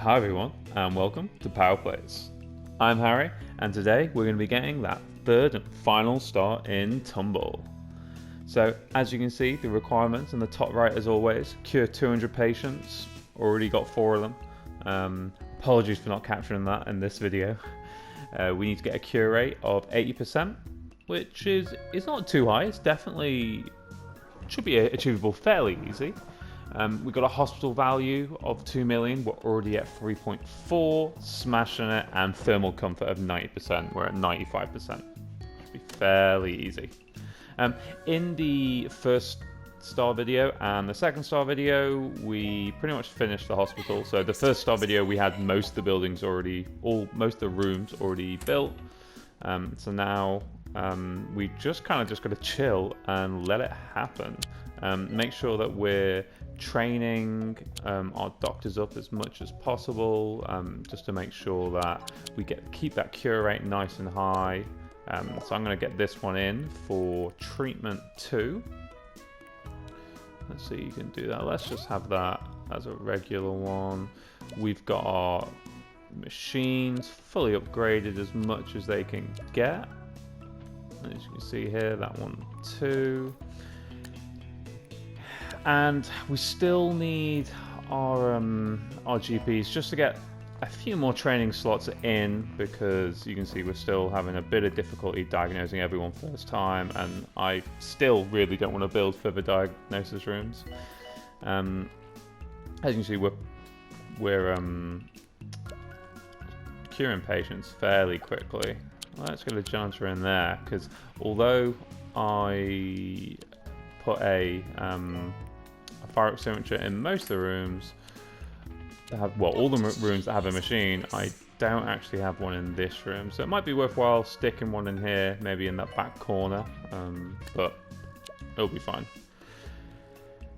Hi everyone, and welcome to Power Plays. I'm Harry, and today we're going to be getting that third and final star in Tumble. So, as you can see, the requirements in the top right as always, cure 200 patients, already got 4 of them. Apologies for not capturing that in this video. We need to get a cure rate of 80%, which is not too high, it's definitely, should be achievable fairly easy. We've got a hospital value of 2 million, we're already at 3.4, smashing it, and thermal comfort of 90%, we're at 95%. Should be fairly easy. In the first star video and the second star video, we pretty much finished the hospital. So the first star video, we had most of the buildings already, most of the rooms already built. So now we just got to chill and let it happen. Make sure that we're training our doctors up as much as possible, just to make sure that we keep that cure rate nice and high. So I'm going to get this one in for treatment 2. Let's see, you can do that. Let's just have that as a regular one. We've got our machines fully upgraded as much as they can get. As you can see here, that one too. And we still need our GPs just to get a few more training slots in, because you can see we're still having a bit of difficulty diagnosing everyone first time, and I still really don't want to build further diagnosis rooms. As you can see, we're curing patients fairly quickly. Let's get a janitor in there, because although I put a fire extinguisher in most of the rooms, all the rooms that have a machine, I don't actually have one in this room, so it might be worthwhile sticking one in here, maybe in that back corner, but it'll be fine.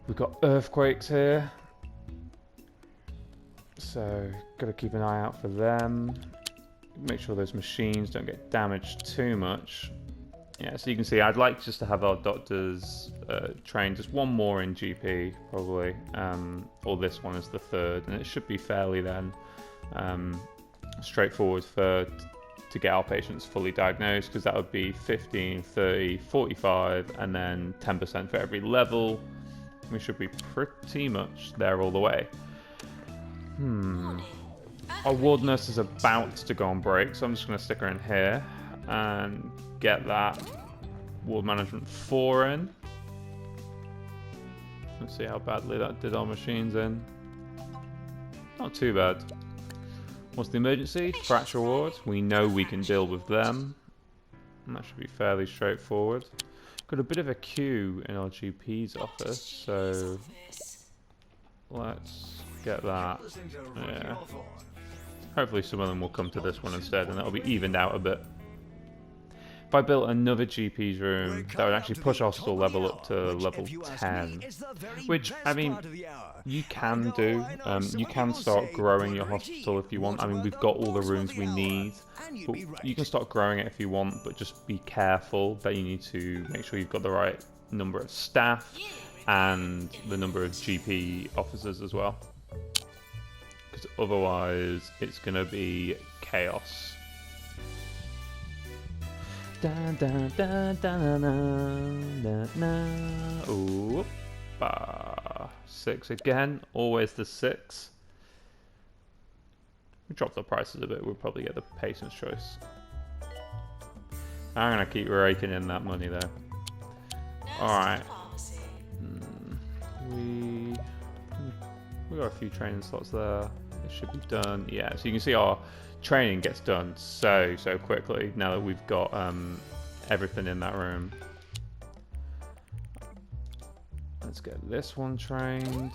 We've got earthquakes here, so gotta keep an eye out for them. Make sure those machines don't get damaged too much. Yeah, so you can see I'd like just to have our doctors train just one more in GP, probably, or this one is the third, and it should be fairly then straightforward to get our patients fully diagnosed, because that would be 15, 30, 45, and then 10% for every level. We should be pretty much there all the way. Our ward nurse is about to go on break, so I'm just going to stick her in here and get that ward management 4 in. Let's see how badly that did our machines in. Not too bad. What's the emergency? Fracture ward. We know we can deal with them, and that should be fairly straightforward. Got a bit of a queue in our GP's office, so let's get that. Yeah. Hopefully some of them will come to this one instead, and that'll be evened out a bit. If I built another GP's room, that would actually push our hospital level up to level 10. Which, I mean, you can do. You can start growing your hospital if you want. I mean, we've got all the rooms we need. But you can start growing it if you want, but just be careful that you need to make sure you've got the right number of staff and the number of GP officers as well. Because otherwise, it's going to be chaos. Da, da, da, da, da, da. Ooh, 6 again, always the 6. We dropped the prices a bit, we'll probably get the patient's choice. I'm going to keep raking in that money though. Alright. We got a few training slots there. It should be done. Yeah, so you can see our training gets done so quickly now that we've got everything in that room. Let's get this one trained.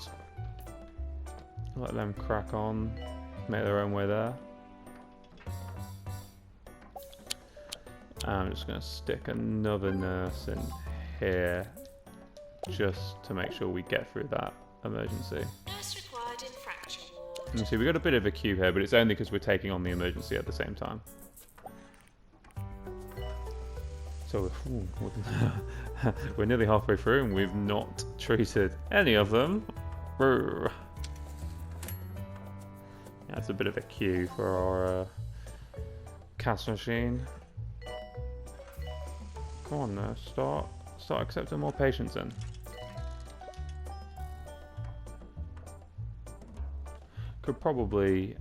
Let them crack on, make their own way there. I'm just going to stick another nurse in here just to make sure we get through that emergency. You see, we've got a bit of a queue here, but it's only because we're taking on the emergency at the same time. So, we're nearly halfway through and we've not treated any of them. Yeah, it's a bit of a queue for our cast machine. Come on now, start accepting more patients in. Could probably,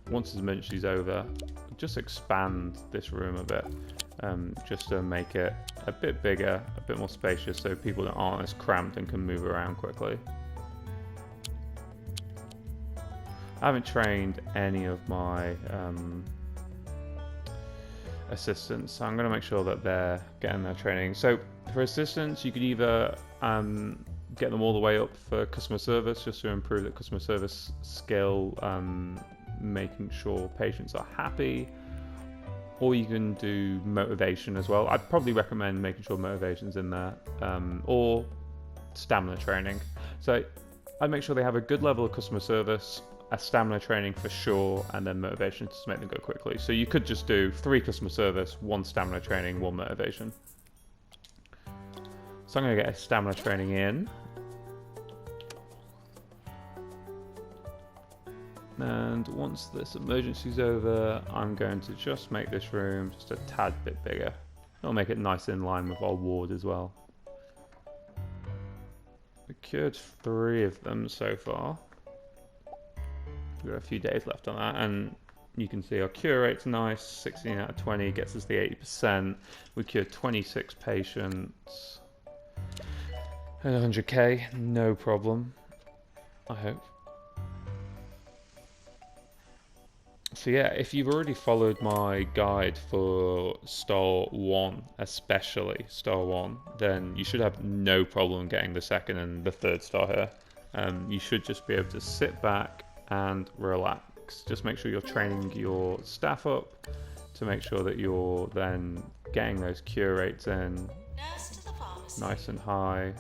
once his emergency's over, just expand this room a bit, just to make it a bit bigger, a bit more spacious, so people aren't as cramped and can move around quickly. I haven't trained any of my assistants, so I'm going to make sure that they're getting their training. So for assistants, you could either get them all the way up for customer service, just to improve the customer service skill, making sure patients are happy, or you can do motivation as well. I'd probably recommend making sure motivation's in there, or stamina training. So I'd make sure they have a good level of customer service, a stamina training for sure, and then motivation to make them go quickly. So you could just do 3 customer service, 1 stamina training, 1 motivation. So I'm going to get a stamina training in. And once this emergency's over, I'm going to just make this room just a tad bit bigger. It'll make it nice in line with our ward as well. We cured 3 of them so far. We've got a few days left on that, and you can see our cure rate's nice, 16 out of 20 gets us the 80%. We cured 26 patients. And 100k, no problem, I hope. So yeah, if you've already followed my guide for Star 1, especially Star 1, then you should have no problem getting the 2nd and the 3rd star here. You should just be able to sit back and relax. Just make sure you're training your staff up to make sure that you're then getting those cure rates in nice and high.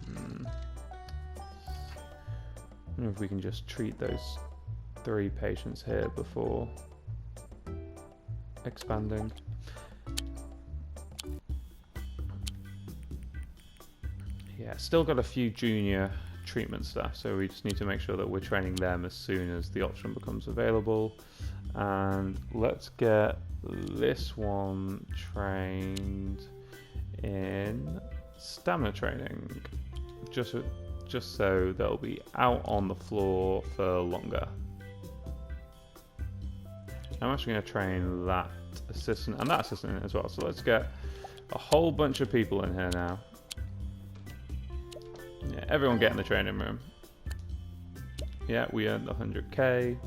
I don't know if we can just treat those 3 patients here before expanding. Yeah, still got a few junior treatment staff, so we just need to make sure that we're training them as soon as the option becomes available. And let's get this one trained in stamina training, just so they'll be out on the floor for longer. I'm actually going to train that assistant and that assistant as well, so let's get a whole bunch of people in here now. Yeah, everyone get in the training room. Yeah, we earned the 100k.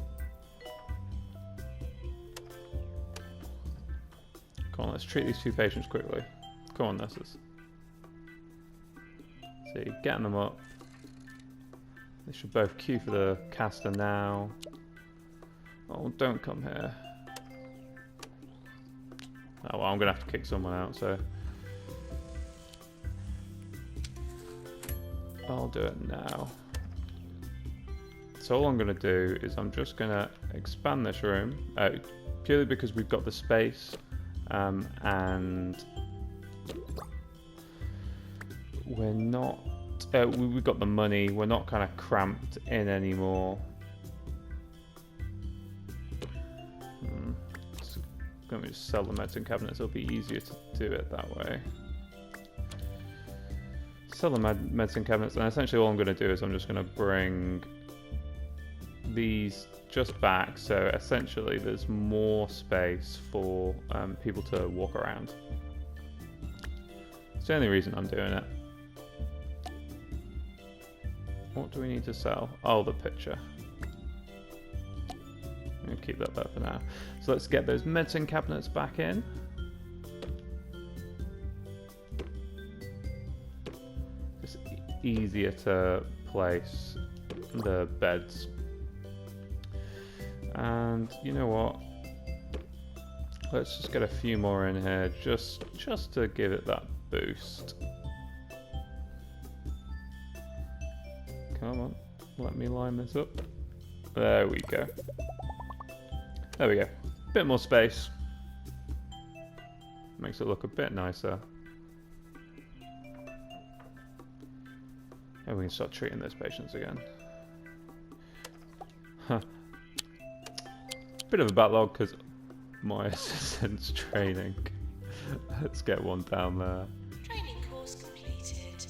Come on, let's treat these 2 patients quickly. Come on, nurses. See, getting them up. They should both queue for the caster now. Oh, don't come here. Oh well, I'm gonna have to kick someone out, so I'll do it now. So all I'm gonna do is I'm just gonna expand this room, purely because we've got the space, and we're not, we've got the money, we're not kind of cramped in anymore. Let me just sell the medicine cabinets, it'll be easier to do it that way. Sell the medicine cabinets, and essentially all I'm going to do is I'm just going to bring these just back, so essentially there's more space for people to walk around. It's the only reason I'm doing it. What do we need to sell? Oh, the picture. I'm going to keep that there for now. So let's get those medicine cabinets back in. Just easier to place the beds. And you know what? Let's just get a few more in here just to give it that boost. Come on, let me line this up. There we go. There we go. Bit more space. Makes it look a bit nicer. And we can start treating those patients again. Bit of a backlog because my assistant's training. Let's get one down there. Training course completed.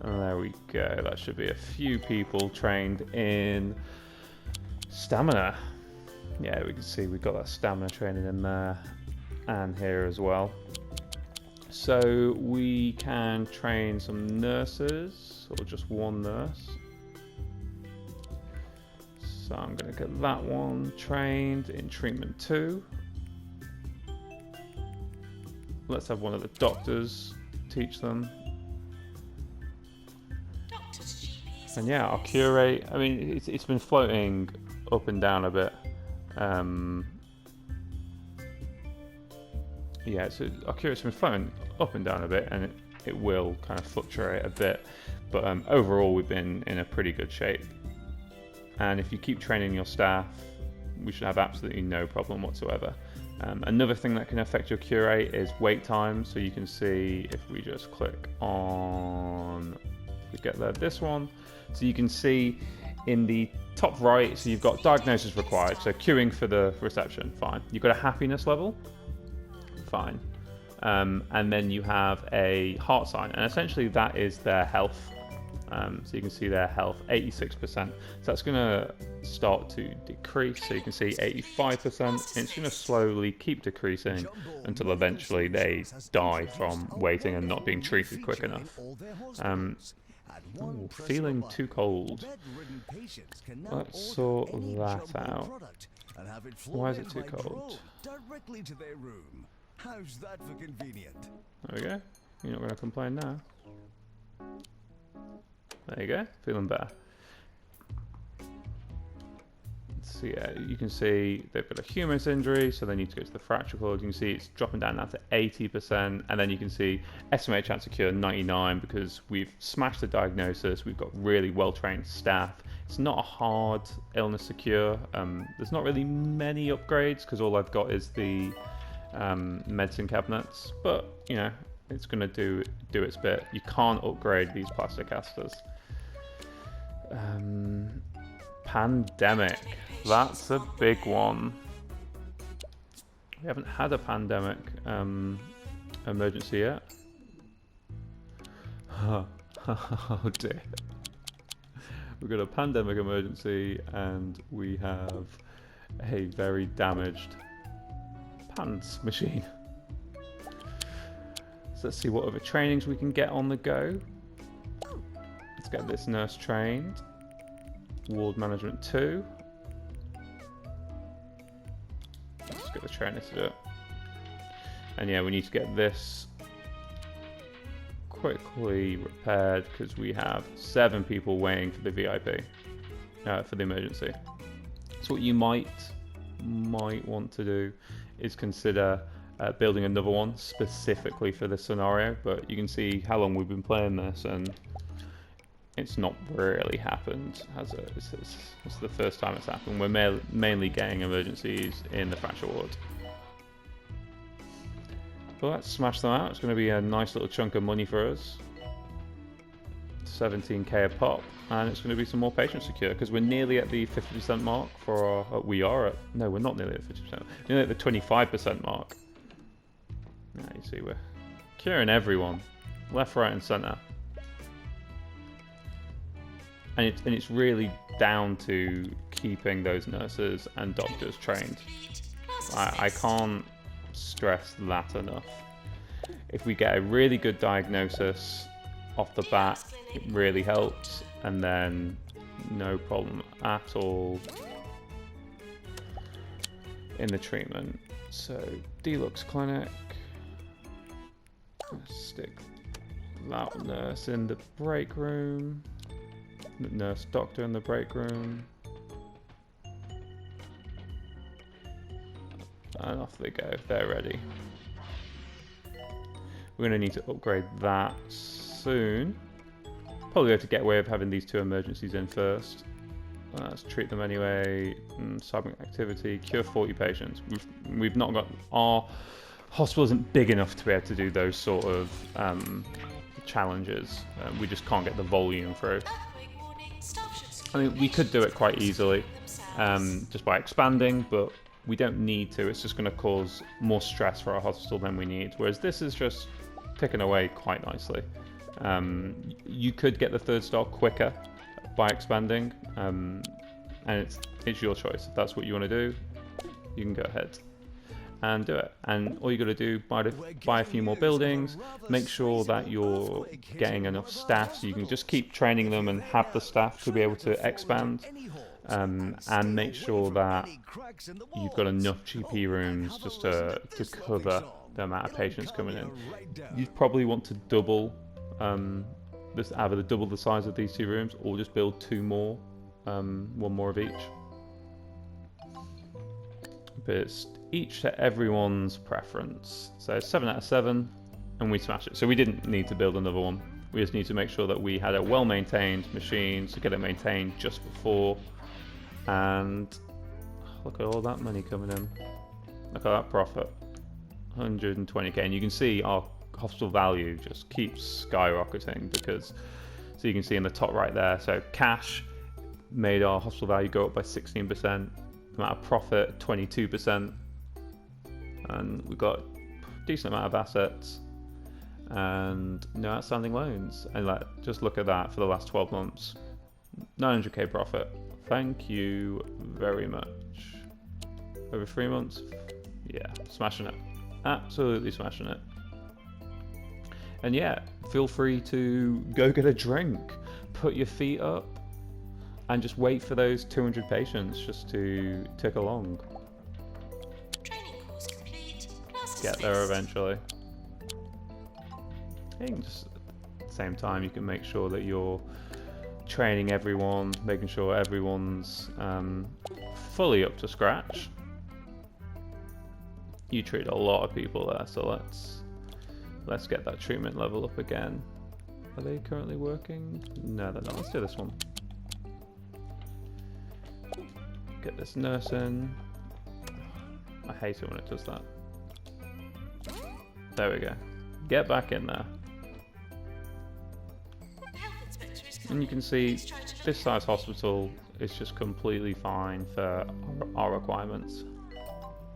And there we go. That should be a few people trained in stamina. Yeah, we can see we've got that stamina training in there and here as well. So we can train some nurses, or just one nurse. So I'm going to get that one trained in treatment 2. Let's have one of the doctors teach them. And yeah, our cure rate, I mean, it's been floating up and down a bit. Yeah, so our cure rate's been floating up and down a bit, and it will kind of fluctuate a bit. But overall, we've been in a pretty good shape. And if you keep training your staff, we should have absolutely no problem whatsoever. Another thing that can affect your cure rate is wait time. So you can see if we just click on, if we get there, this one. So you can see in the top right, so you've got diagnosis required. So queuing for the reception, fine. You've got a happiness level, fine. And then you have a heart sign, and essentially that is their health. So you can see their health, 86%. So that's going to start to decrease. So you can see 85%. And it's going to slowly keep decreasing until eventually they die from waiting and not being treated quick enough. Ooh, feeling too cold. Let's sort that out. Why is it too cold? Directly to their room. How's that for convenient? There we go. You're not going to complain now. There you go, feeling better. So yeah, you can see they've got a humerus injury, so they need to go to the fracture cord. You can see it's dropping down now to 80%, and then you can see estimated chance of cure 99 because we've smashed the diagnosis. We've got really well-trained staff. It's not a hard illness to cure. There's not really many upgrades because all I've got is the medicine cabinets, but you know, it's going to do its bit. You can't upgrade these plaster casters. Pandemic. That's a big one. We haven't had a pandemic emergency yet. Oh dear. We've got a pandemic emergency and we have a very damaged pants machine. So let's see what other trainings we can get on the go. Let's get this nurse trained. Ward management 2. Let's get the trainer to do it. And yeah, we need to get this quickly repaired because we have 7 people waiting for the VIP, for the emergency. So what you might want to do is consider building another one specifically for this scenario, but you can see how long we've been playing this and it's not really happened, has it? It's the first time it's happened. We're mainly getting emergencies in the fracture ward. But let's smash them out. It's going to be a nice little chunk of money for us. 17k a pop, and it's going to be some more patient secure because we're nearly at the 50% mark for our... no, we're not nearly at 50%. We're nearly at the 25% mark. Now you see we're curing everyone, left, right, and centre. And it's really down to keeping those nurses and doctors trained. I can't stress that enough. If we get a really good diagnosis off the bat, it really helps, and then no problem at all in the treatment. So Deluxe Clinic, stick that nurse in the break room, nurse doctor in the break room, and off they go. They're ready. We're going to need to upgrade that soon. Probably have to get away with having these 2 emergencies in first. Let's treat them anyway. Cyber activity, cure 40 patients. We've not got... Our hospital isn't big enough to be able to do those sort of challenges. We just can't get the volume through. I mean, we could do it quite easily. just by expanding, but we don't need to. It's just going to cause more stress for our hospital than we need. Whereas this is just ticking away quite nicely. You could get the 3rd star quicker by expanding, and it's your choice. If that's what you want to do, you can go ahead and do it. And all you got to do, buy a few more buildings, make sure that you're getting enough staff so you can just keep training them and have the staff to be able to expand, and make sure that you've got enough GP rooms just to cover the amount of patients coming in. You'd probably want to double either double the size of these 2 rooms or just build 2 more, 1 more of each. But it's each to everyone's preference. So 7 out of 7, and we smashed it. So we didn't need to build another one. We just need to make sure that we had a well-maintained machine to get it maintained just before. And look at all that money coming in. Look at that profit, 120k. And you can see our hospital value just keeps skyrocketing because, so you can see in the top right there, so cash made our hospital value go up by 16%. Amount of profit 22%, and we've got a decent amount of assets and no outstanding loans. And just look at that for the last 12 months, 900k profit. Thank you very much. Over 3 months, yeah, smashing it, absolutely smashing it. And yeah, feel free to go get a drink, put your feet up, and just wait for those 200 patients just to tick along. Training course complete. Class Get there dismissed. eventually. I think just at the same time you can make sure that you're training everyone, making sure everyone's fully up to scratch. You treat a lot of people there, so let's get that treatment level up again. Are they currently working? No, they're not. Let's do this one. Get this nurse in. I hate it when it does that. There we go. Get back in there. Health inspector is And coming. you can see Please try to look this size after hospital is just completely fine for our requirements.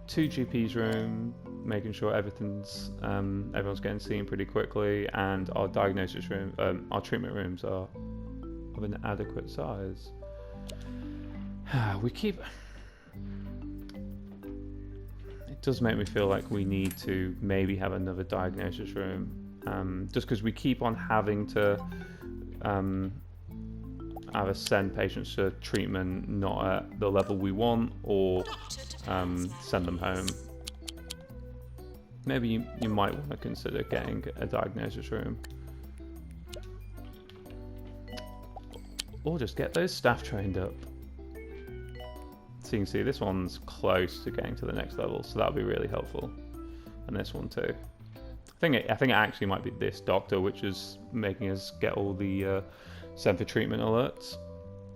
2 GPs room, making sure everything's everyone's getting seen pretty quickly, and our diagnosis room, our treatment rooms are of an adequate size. We keep. It does make me feel like we need to maybe have another diagnosis room, just because we keep on having to either send patients to treatment not at the level we want, or send them home. Maybe you might want to consider getting a diagnosis room, or just get those staff trained up. So you can see this one's close to getting to the next level, so that'll be really helpful. And this one too. I think it actually might be this doctor which is making us get all the send for treatment alerts.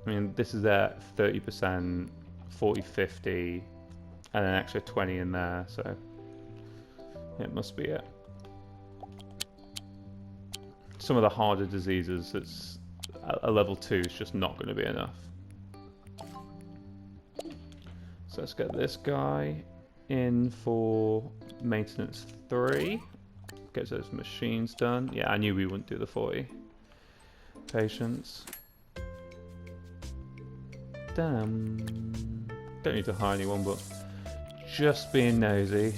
I mean, this is their 30%, 40, 50, and an extra 20 in there, so it must be it. Some of the harder diseases, it's a level 2 is just not going to be enough. So let's get this guy in for maintenance 3. Get those machines done. Yeah, I knew we wouldn't do the 40 patients. Damn. Don't need to hire anyone, but just being nosy.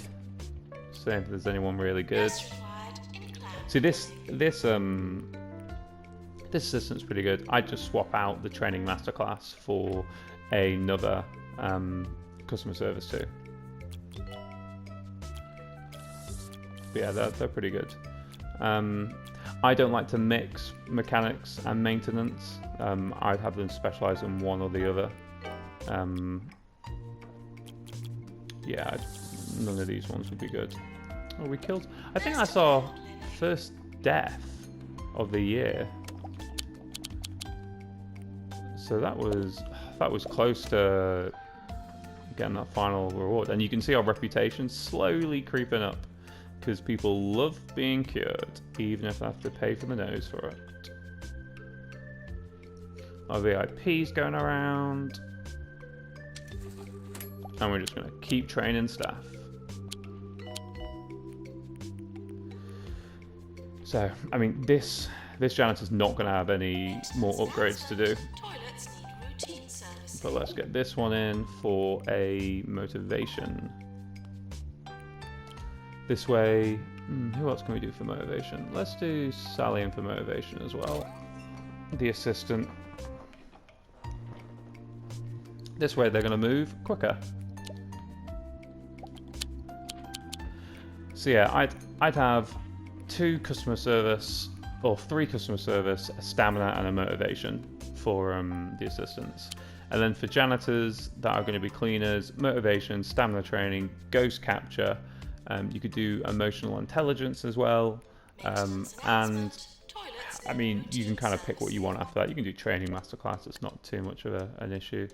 Seeing if there's anyone really good. Nurse required in class. See, this assistant's pretty good. I just swap out the training masterclass for another customer service too. But yeah, they're pretty good. I don't like to mix mechanics and maintenance. I'd have them specialize in one or the other. Yeah, none of these ones would be good. Oh, we killed. I think that's our first death of the year. So that was close to getting that final reward. And you can see our reputation slowly creeping up, because people love being cured, even if they have to pay for the nose for it. Our VIPs going around. And we're just going to keep training staff. So, I mean, this janitor's not going to have any more upgrades to do. Toilets need routine service. But let's get this one in for a motivation. This way, who else can we do for motivation? Let's do Sally in for motivation as well. The assistant. This way they're going to move quicker. So yeah, I'd have 2 customer service or 3 customer service, a stamina and a motivation for the assistants. And then for janitors that are going to be cleaners, motivation, stamina training, ghost capture. You could do emotional intelligence as well. And I mean, you can kind of pick what you want after that. You can do training masterclass. It's not too much of an issue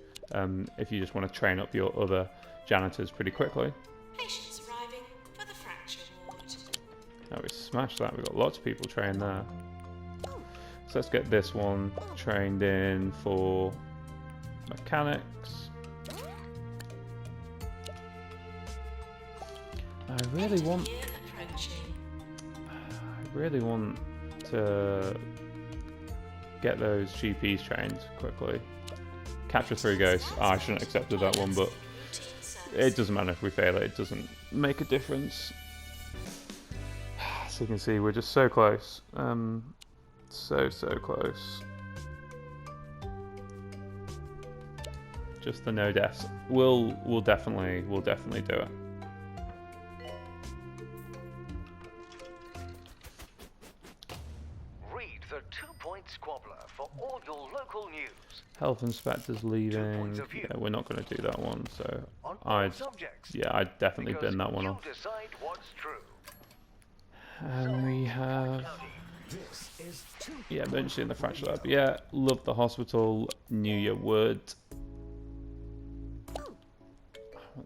if you just want to train up your other janitors pretty quickly. Patients arriving for the fracture ward. Now we smashed that. We've got lots of people trained there. So let's get this one trained in for mechanics. I really want to get those GPs trained quickly. Capture 3 ghosts. I shouldn't have accepted that one, but it doesn't matter if we fail it. It doesn't make a difference. So you can see we're just so close. So close. Just the no deaths. We'll definitely do it. Read the 2-point squabbler for all your local news. Health inspector's leaving. points of view. Yeah, we're not going to do that one. So On all I'd subjects. I'd definitely Because bin that one you off. decide what's true. And we have This is 2 yeah, emergency in the fracture lab. Yeah, love the hospital. Knew you would.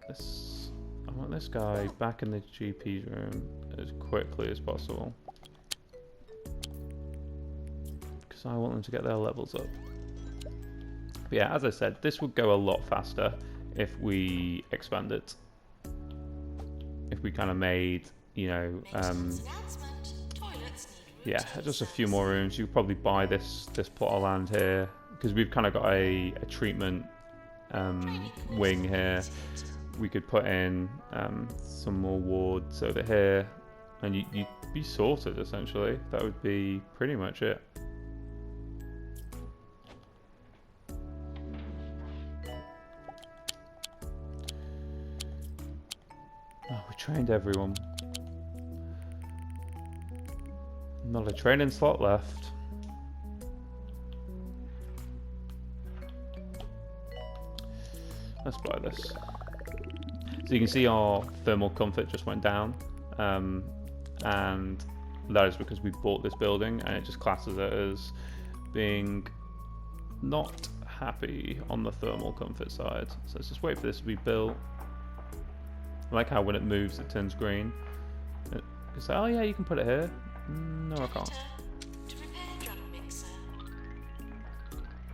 I want this guy back in the GP's room as quickly as possible. Because I want them to get their levels up. But yeah, as I said, this would go a lot faster if we expand it. If we kind of made, you know, Announcement. Toilets need yeah, just a few more rooms. You could probably buy this plot of land here because we've kind of got a treatment wing here. We could put in some more wards over here, and you'd be sorted essentially. That would be pretty much it. Oh, we trained everyone. Not a training slot left. Let's buy this. So you can see our thermal comfort just went down, and that is because we bought this building and it just classes it as being not happy on the thermal comfort side. So let's just wait for this to be built. I like how when it moves it turns green. It's like, oh yeah, you can put it here. No, I can't. to repair drug mixer.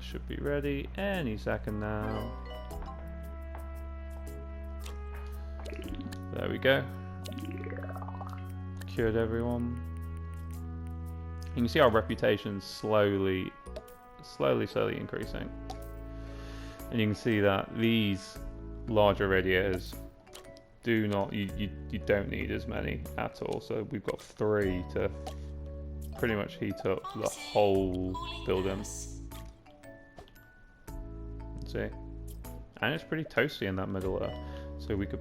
Should be ready any second now. There we go. Cured everyone. You can see our reputation slowly increasing. And you can see that these larger radiators do not, you don't need as many at all. So we've got 3 to pretty much heat up the whole building. See? And it's pretty toasty in that middle there. So we could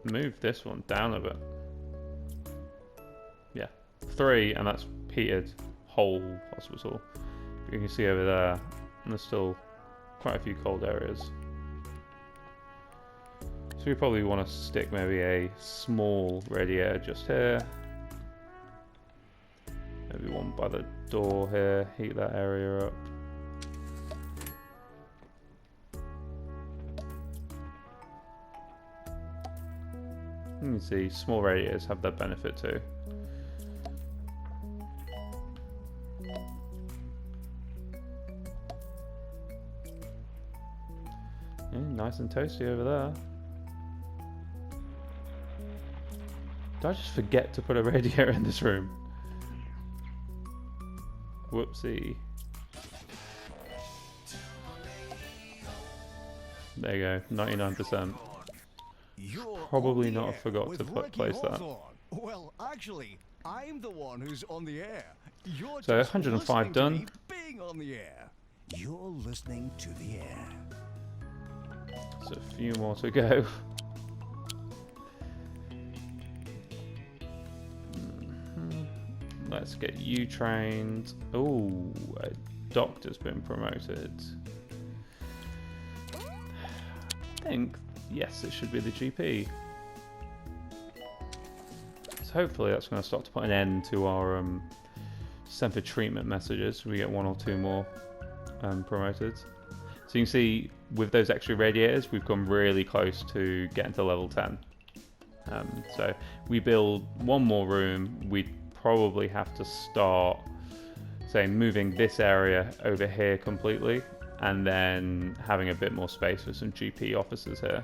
move this one down a bit. Yeah, 3, and that's heated whole hospital. You can see over there, and there's still quite a few cold areas. So we probably want to stick maybe a small radiator just here. Maybe one by the door here, heat that area up. You can see small radiators have that benefit too. Nice and toasty over there. Did I just forget to put a radiator in this room? Whoopsie. There you go, 99%. You're Probably on the not air forgot with to Ricky place that. Hawthorne. Well, actually, I'm the one who's on the air. You're So just 105 listening done. to me being on the air. You're listening to the air. So a few more to go. Let's get you trained. Oh, a doctor's been promoted. I think, yes, it should be the GP. So hopefully that's going to start to put an end to our send for treatment messages. We get 1 or 2 more promoted. So you can see with those extra radiators, we've come really close to getting to level 10. So we build 1 more room, we'd probably have to start, say, moving this area over here completely, and then having a bit more space for some GP officers here.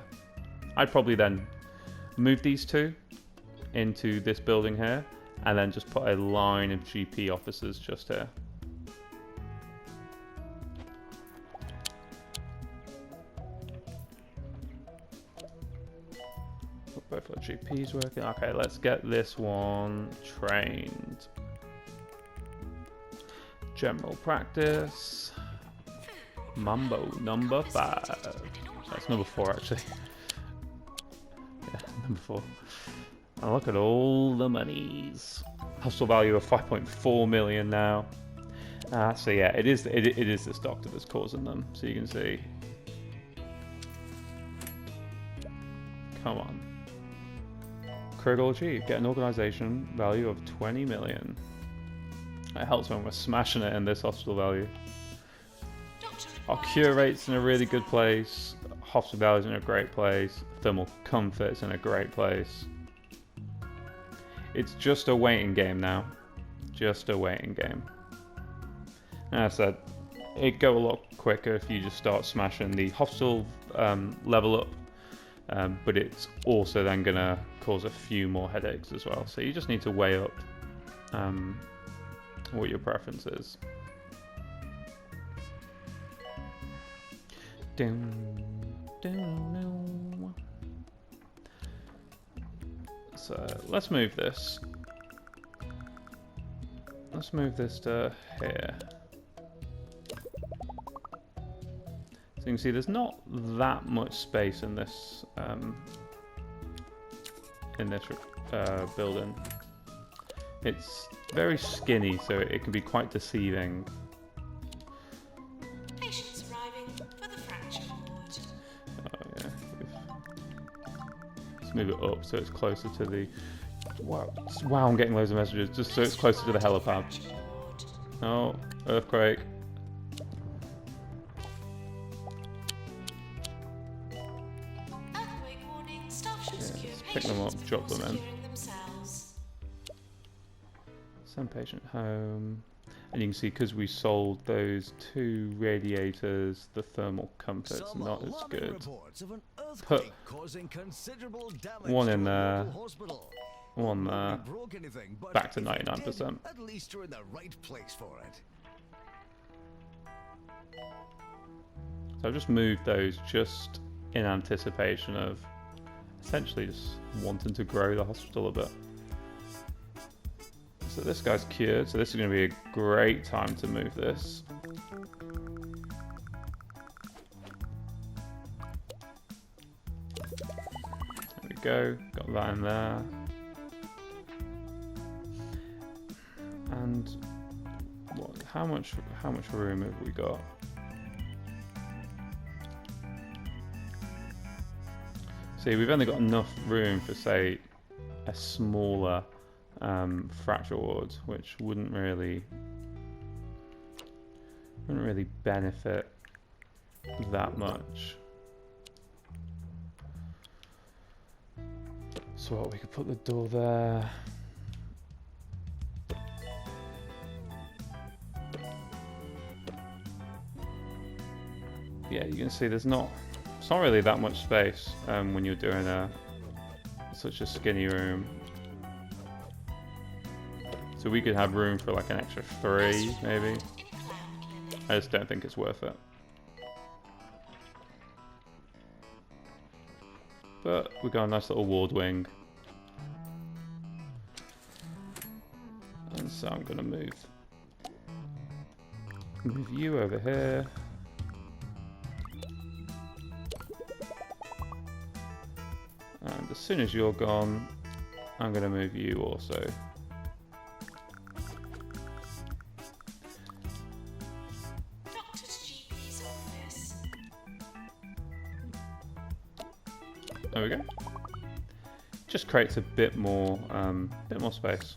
I'd probably then move these 2 into this building here, and then just put a line of GP officers just here. Both our GPs working. Okay, let's get this one trained. General practice. Mambo number 5. That's number 4 actually. Yeah, number 4. And look at all the monies. Hustle value of 5.4 million now. So yeah, it is this doctor that's causing them. So you can see. Come on. Critical achieved. Get an organization value of 20 million. That helps when we're smashing it in this hospital value. Our cure rate's in a really good place. Hospital value's in a great place. Thermal comfort's in a great place. It's just a waiting game now. Just a waiting game. As I said, it'd go a lot quicker if you just start smashing the hospital level up. But it's also then going to cause a few more headaches as well. So you just need to weigh up what your preference is. So let's move this. Let's move this to here. So you can see there's not that much space in this building. It's very skinny, so it can be quite deceiving. Patients arriving for the fracture ward. Oh yeah. Let's move it up so it's closer to the. Wow, I'm getting loads of messages. Just so it's closer to the helipad. Oh, earthquake. Earthquake warning. Staff should secure Let's pick them up, patients drop before them in. securing themselves. Send patient home. And you can see because we sold those 2 radiators, the thermal comfort's Some not as alarming good. reports of an Put earthquake causing considerable damage one to in a there, local hospital. one Nobody there, broke anything, but back to if it 99%. did, at least you're in the right place for it. So I've just moved those just in anticipation of essentially just wanting to grow the hospital a bit. So this guy's cured, so this is going to be a great time to move this. There we go, got that in there. And how much room have we got? See, we've only got enough room for, say, a smaller fracture ward, which wouldn't really benefit that much. So what, we could put the door there. Yeah, you can see there's not It's not really that much space when you're doing such a skinny room. So we could have room for like an extra 3, maybe. I just don't think it's worth it. But we got a nice little ward wing. And so I'm gonna move you over here. And as soon as you're gone, I'm gonna move you also. Doctor's GP's office. There we go. Just creates a bit more space.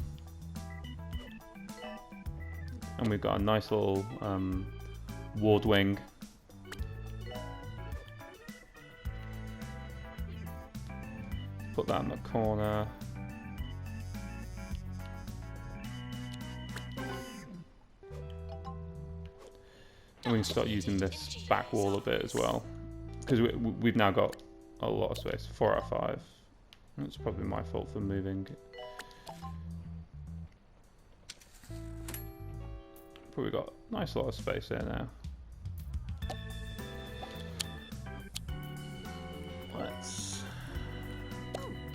And we've got a nice little ward wing. Put that in the corner. And we can start using this back wall a bit as well. Because we've now got a lot of space. 4 out of 5. That's probably my fault for moving. But we've got a nice lot of space there now.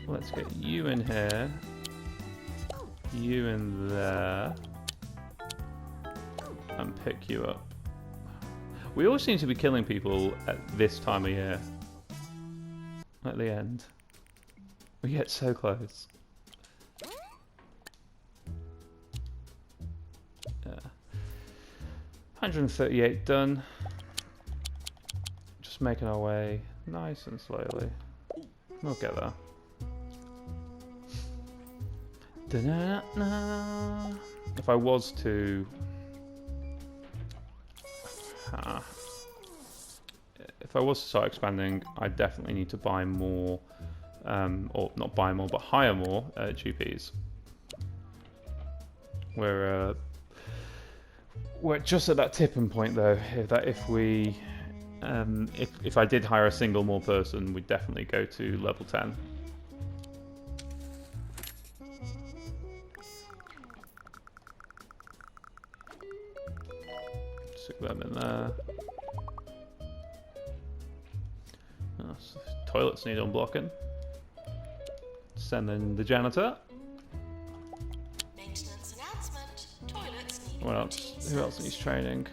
Let's get you in here. You in there. And pick you up. We always seem to be killing people at this time of year. At the end. We get so close. Yeah. 138 done. Just making our way nice and slowly. We'll get there. Da-na-na-na. If I was to... if I was to start expanding, I definitely need to buy more, or not buy more, but hire more GPs. We're just at that tipping point though. If I did hire a single more person, we'd definitely go to level 10. Stick them in there. Oh, so toilets need unblocking. Send in the janitor. Maintenance announcement. Toilets need What else? Who else needs training?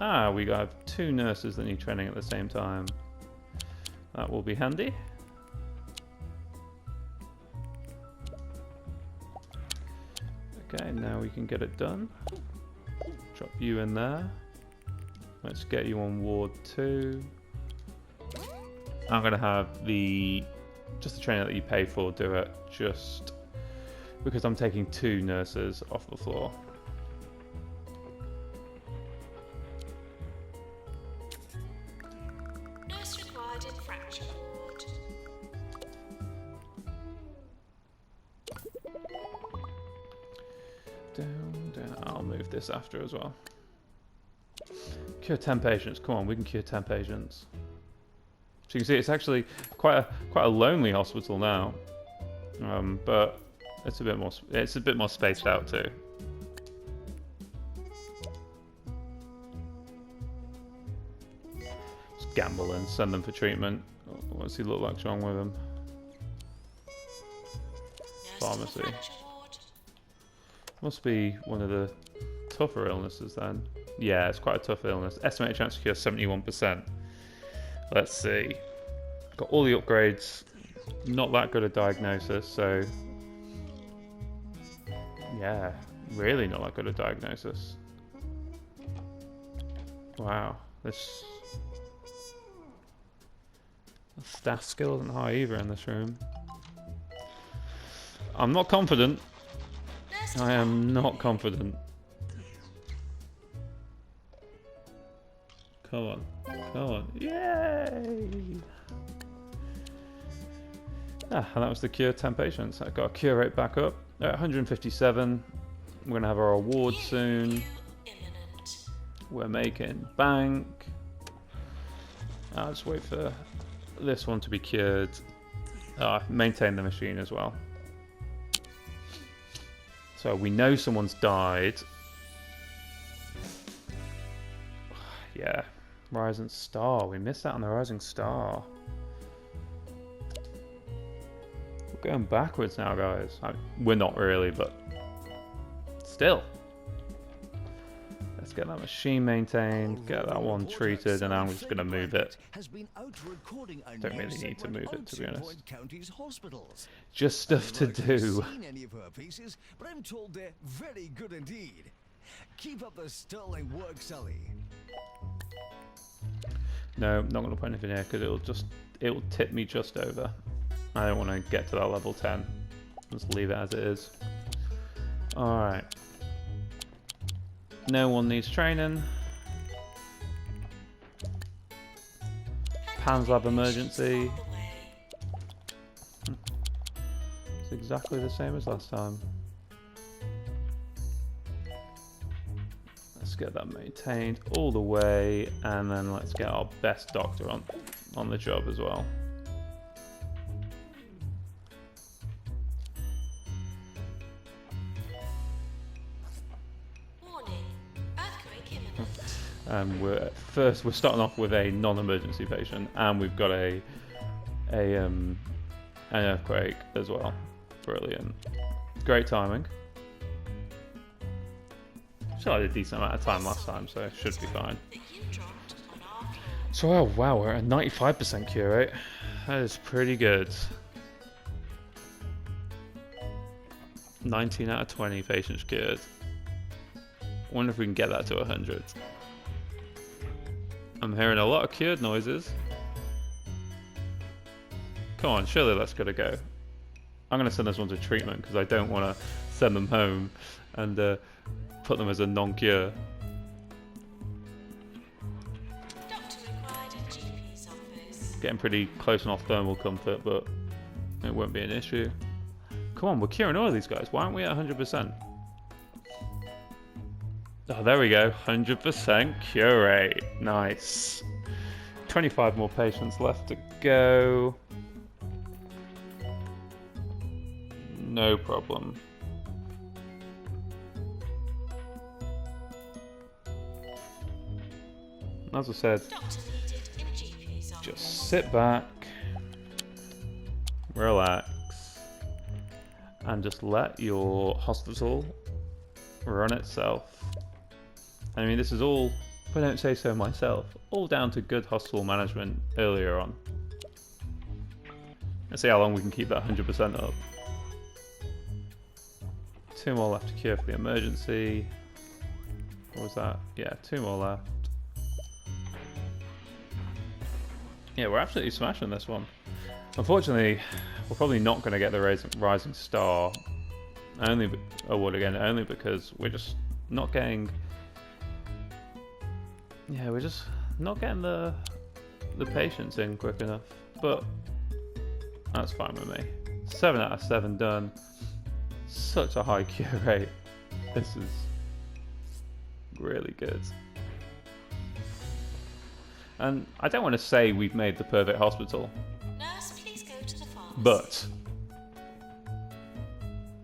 Ah, we got 2 nurses that need training at the same time. That will be handy. Okay, now we can get it done. Drop you in there. Let's get you on ward 2. I'm gonna have just the trainer that you pay for do it, just because I'm taking 2 nurses off the floor. nurse required in fracture ward. Down. I'll move this after as well. Cure 10 patients. Come on, we can cure 10 patients. So you can see it's actually quite a lonely hospital now, but it's a bit more spaced out too. Just gamble and send them for treatment. What's he look like's wrong with him? Nurse Pharmacy. to the fracture ward. Must be one of the tougher illnesses then. Yeah, it's quite a tough illness. Estimated chance to cure 71%. Let's see. Got all the upgrades. Not that good a diagnosis, so... yeah, really not that good a diagnosis. Wow, this... the staff skill isn't high either in this room. I'm not confident. Nurse to I am not confident. Come on. Come on. Yay! Ah, and that was the cure 10 patients. I got a cure rate back up at 157. We're going to have our award soon. imminent. We're making bank. I'll just wait for this one to be cured. Maintain the machine as well. So we know someone's died. Yeah, Rising Star. We missed out on the Rising Star. We're going backwards now, guys. We're not really, but still. Let's get that machine maintained, get that one treated, and I'm just going to move it. Don't really need to move it, to be honest. Just stuff to do. Any of her pieces, but I'm told they're very good indeed. Keep up the sterling work, Sally. No, not going to put anything here because it'll tip me just over. I don't want to get to that level 10. Just leave it as it is. Alright. No one needs training. Pan's Lab emergency. It's exactly the same as last time. Let's get that maintained all the way, and then let's get our best doctor on the job as well. We're starting off with a non-emergency patient, and we've got an earthquake as well. Brilliant, great timing. Still had a decent amount of time last time, so it should be fine. So, oh wow, we're at a 95% cure rate. That is pretty good. 19 out of 20 patients cured. Wonder if we can get that to 100. I'm hearing a lot of cured noises. Come on, surely that's gotta go. I'm gonna send this one to treatment because I don't want to send them home and put them as a non-cure. Doctor required at GP's office. Getting pretty close on our thermal comfort, but it won't be an issue. Come on, we're curing all of these guys. Why aren't we at 100%? Oh, there we go. 100% cure rate. Nice. 25 more patients left to go. No problem. As I said, Doctor needed in GP's office. just sit back, relax, and just let your hospital run itself. I mean, this is all, if I don't say so myself, all down to good hospital management earlier on. Let's see how long we can keep that 100% up. 2 more left to cure for the emergency. What was that? Yeah, 2 more left. Yeah, we're absolutely smashing this one. Unfortunately, we're probably not going to get the Rising Star award again, only because we're just not getting... Yeah, we're just not getting the patients in quick enough. But that's fine with me. 7 out of 7 done. Such a high cure rate. This is really good. And I don't want to say we've made the perfect hospital, Nurse, please go to the pharmacy. but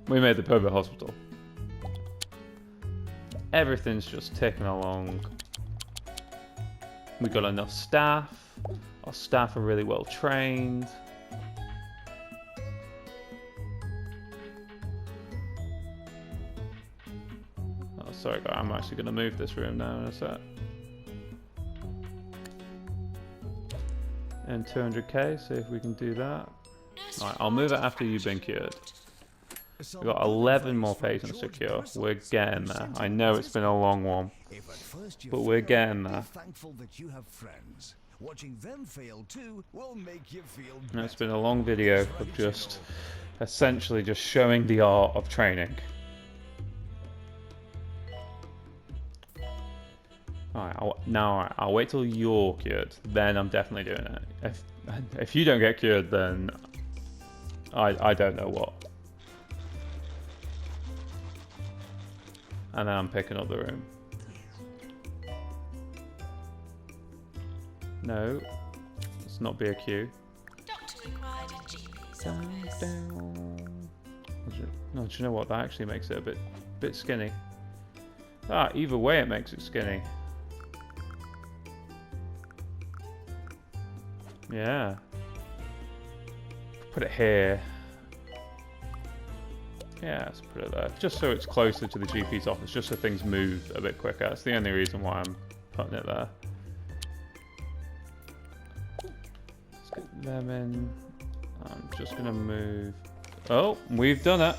we made the perfect hospital. Everything's just ticking along. We've got enough staff. Our staff are really well trained. Oh, sorry guys, I'm actually going to move this room now in a sec. And 200k, see if we can do that. Nurse Alright, I'll move it required after you've been fracture cured. We've We've got 11 more patients to cure. We're getting there. I know it's been a long one, but we're getting there. Thankful that you have friends. Watching them fail too will make you feel And it's better. been a long video of just essentially just showing the art of training. Alright, I'll wait till you're cured, then I'm definitely doing it. If you don't get cured, then I don't know what. And then I'm picking up the room. No, let's not be a queue. required in GP's Down, office. down. No, do you know what? That actually makes it a bit skinny. Either way it makes it skinny. Yeah. Put it here. Yeah, let's put it there. Just so it's closer to the GP's office, just so things move a bit quicker. That's the only reason why I'm putting it there. Let's get them in. I'm just going to move. Oh, we've done it.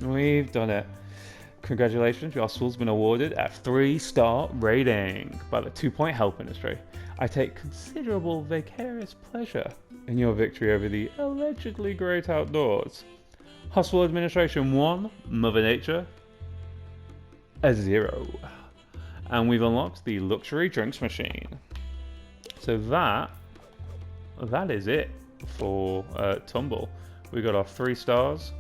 We've done it. Congratulations, your hospital's been awarded a 3-star rating by the 2-Point Health Ministry. I take considerable vicarious pleasure in your victory over the allegedly great outdoors. Hospital administration 1, Mother Nature a 0. And we've unlocked the luxury drinks machine. So that is it for Tumble. We got our 3 stars.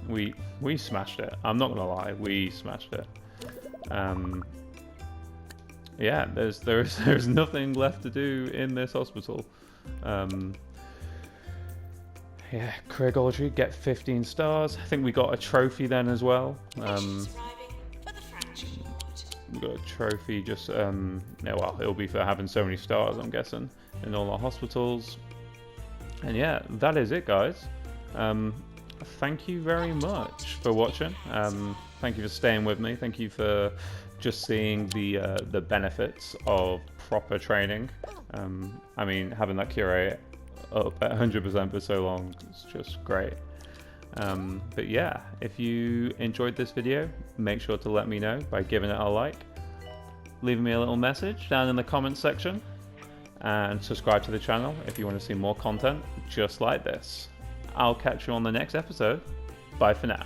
We smashed it. I'm not gonna lie, we smashed it. Yeah, there's nothing left to do in this hospital. Yeah, Craig Audrey get 15 stars. I think we got a trophy then as well. Patients arriving for the fracture ward. We got a trophy just yeah, well, it'll be for having so many stars, I'm guessing, in all our hospitals. And yeah, that is it, guys. Thank you very much for watching. Thank you for staying with me. Thank you for just seeing the benefits of proper training. I mean, having that curate up at 100% for so long is just great. But yeah, if you enjoyed this video, make sure to let me know by giving it a like, leaving me a little message down in the comments section, and subscribe to the channel if you want to see more content just like this. I'll catch you on the next episode. Bye for now.